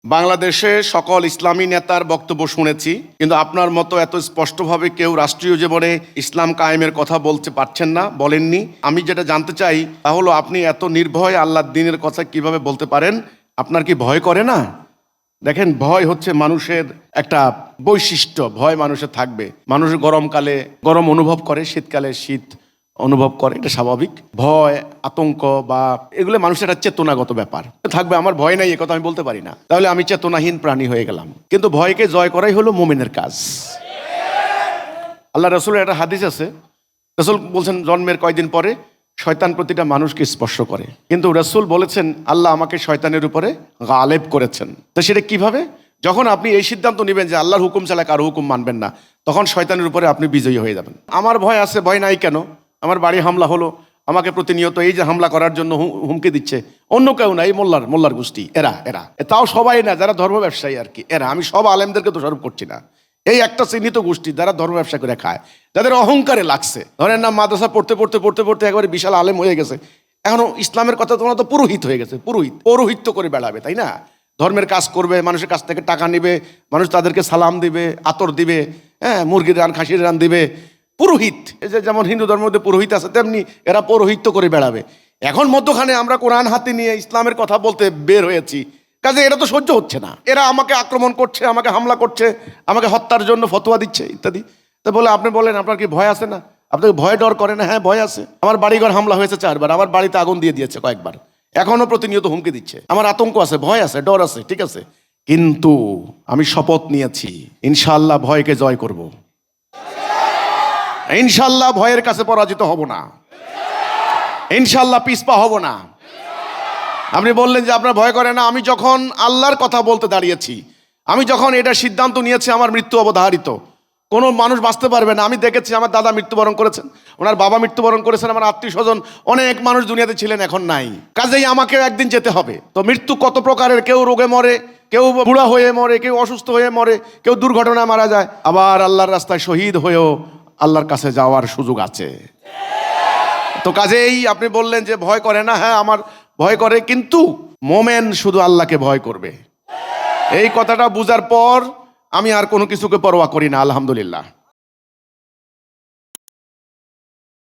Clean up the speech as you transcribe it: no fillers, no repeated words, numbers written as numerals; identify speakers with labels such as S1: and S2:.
S1: বাংলাদেশে সকল ইসলামী নেতার বক্তব্য শুনেছি, কিন্তু আপনার মতো এত স্পষ্টভাবে কেউ রাষ্ট্রীয় জীবনে ইসলাম কায়েমের কথা বলতে পারছেন না, বলেননি। আমি যেটা জানতে চাই তা হলো, আপনি এত নির্ভয় আল্লাহর দ্বীনের কথা কিভাবে বলতে পারেন? আপনার কি ভয় করে না? দেখেন, ভয় হচ্ছে মানুষের একটা বৈশিষ্ট্য। ভয় মানুষের থাকবে। মানুষ গরমকালে গরম অনুভব করে, শীতকালে শীত অনুভব করে, এটা স্বাভাবিক। ভয়, আতঙ্ক বা এগুলো মানুষের একটা চেতনাগত ব্যাপার থাকবে। আমার ভয় নাই, এ কথা আমি বলতে পারি না, তাহলে আমি চেতনাহীন প্রাণী হয়ে গেলাম। কিন্তু ভয়কে জয় করাই হলো মুমিনের কাজ। আল্লাহ রসুলের একটা হাদিস আছে, রসুল বলছেন জন্মের কয়দিন পরে শয়তান প্রতিটা মানুষকে স্পর্শ করে, কিন্তু রসুল বলেছেন আল্লাহ আমাকে শয়তানের উপরে গালেব করেছেন। তো সেটা কিভাবে? যখন আপনি এই সিদ্ধান্ত নেবেন যে আল্লাহর হুকুম ছাড়া কারো হুকুম মানবেন না, তখন শয়তানের উপরে আপনি বিজয়ী হয়ে যাবেন। আমার ভয় আছে, ভয় নাই কেন? আমার বাড়ি হামলা হলো, আমাকে প্রতিনিয়ত এই যে হামলা করার জন্য হুমকি দিচ্ছে, অন্য কেউ না, এই মোল্লার গোষ্ঠী, এরা তাও সবাই না, যারা ধর্ম ব্যবসায়ী আর কি, এরা। আমি সব আলেমদেরকে দোষারোপ করছি না, এই একটা চিহ্নিত গোষ্ঠী যারা ধর্ম ব্যবসা করে খায়, যাদের অহংকারে লাগছে। ধরেন না, মাদ্রাসা পড়তে পড়তে একবারে বিশাল আলেম হয়ে গেছে, এখনো ইসলামের কথা তোমরা তো পুরোহিত হয়ে গেছে, পৌরোহিত্য করে বেড়াবে, তাই না? ধর্মের কাজ করবে, মানুষের কাছ থেকে টাকা নিবে, মানুষ তাদেরকে সালাম দিবে, আতর দিবে, হ্যাঁ, মুরগির রান, খাসির রান দিবে। পুরোহিত, এই যে যেমন হিন্দু ধর্মের মধ্যে পুরোহিত আছে, তেমনি এরা পৌরোহিত্য করে বেড়াবে। এখন মধ্যখানে আমরা কোরআন হাতে নিয়ে ইসলামের কথা বলতে বের হয়েছি, কাজে এটা তো সহ্য হচ্ছে না। এরা আমাকে আক্রমণ করছে, আমাকে হামলা করছে, আমাকে হত্যার জন্য ফতোয়া দিচ্ছে ইত্যাদি। তো বলে, আপনি বলেন আপনার কি ভয় আছে না? আপনাকে ভয় ডর করে না? হ্যাঁ, ভয় আছে। আমার বাড়িঘর হামলা হয়েছে 4 বার, আমার বাড়িতে আগুন দিয়ে দিয়েছে কয়েকবার, এখনো প্রতিনিয়ত হুমকি দিচ্ছে। আমার আতঙ্ক আছে, ভয় আছে, ডর আছে, ঠিক আছে, কিন্তু আমি শপথ নিয়েছি ইনশাআল্লাহ ভয়কে জয় করব। ইনশাআল্লাহ ভয়ের কাছে পরাজিত হব না, ইনশাআল্লাহ পিছপা হব না। আপনি বললেন যে আপনার ভয় করে না। আমি যখন আল্লাহর কথা বলতে দাঁড়িয়েছি, আমি যখন এটা সিদ্ধান্ত নিয়েছি আমার মৃত্যু অবধারিত, কোনো মানুষ বাঁচতে পারবে না। আমি দেখেছি আমার দাদা মৃত্যুবরণ করেছেন, ওনার বাবা মৃত্যুবরণ করেছেন, আমার আত্মীয় স্বজন অনেক মানুষ দুনিয়াতে ছিলেন, এখন নাই। কাজেই আমাকে একদিন যেতে হবে। তো মৃত্যু কত প্রকারের, কেউ রোগে মরে, কেউ বুড়া হয়ে মরে, কেউ অসুস্থ হয়ে মরে, কেউ দুর্ঘটনায় মারা যায়, আবার আল্লাহর রাস্তায় শহীদ হয়েও আল্লাহর কাছে যাওয়ার সুযোগ আছে। তো কাজেই আপনি বললেন যে ভয় করে না, হ্যাঁ আমার ভয় করে, কিন্তু মোমেন শুধু আল্লাহকে ভয় করবে। এই কথাটা বুঝার পর আমি আর কোনো কিছুকে পরোয়া করি না, আলহামদুলিল্লাহ।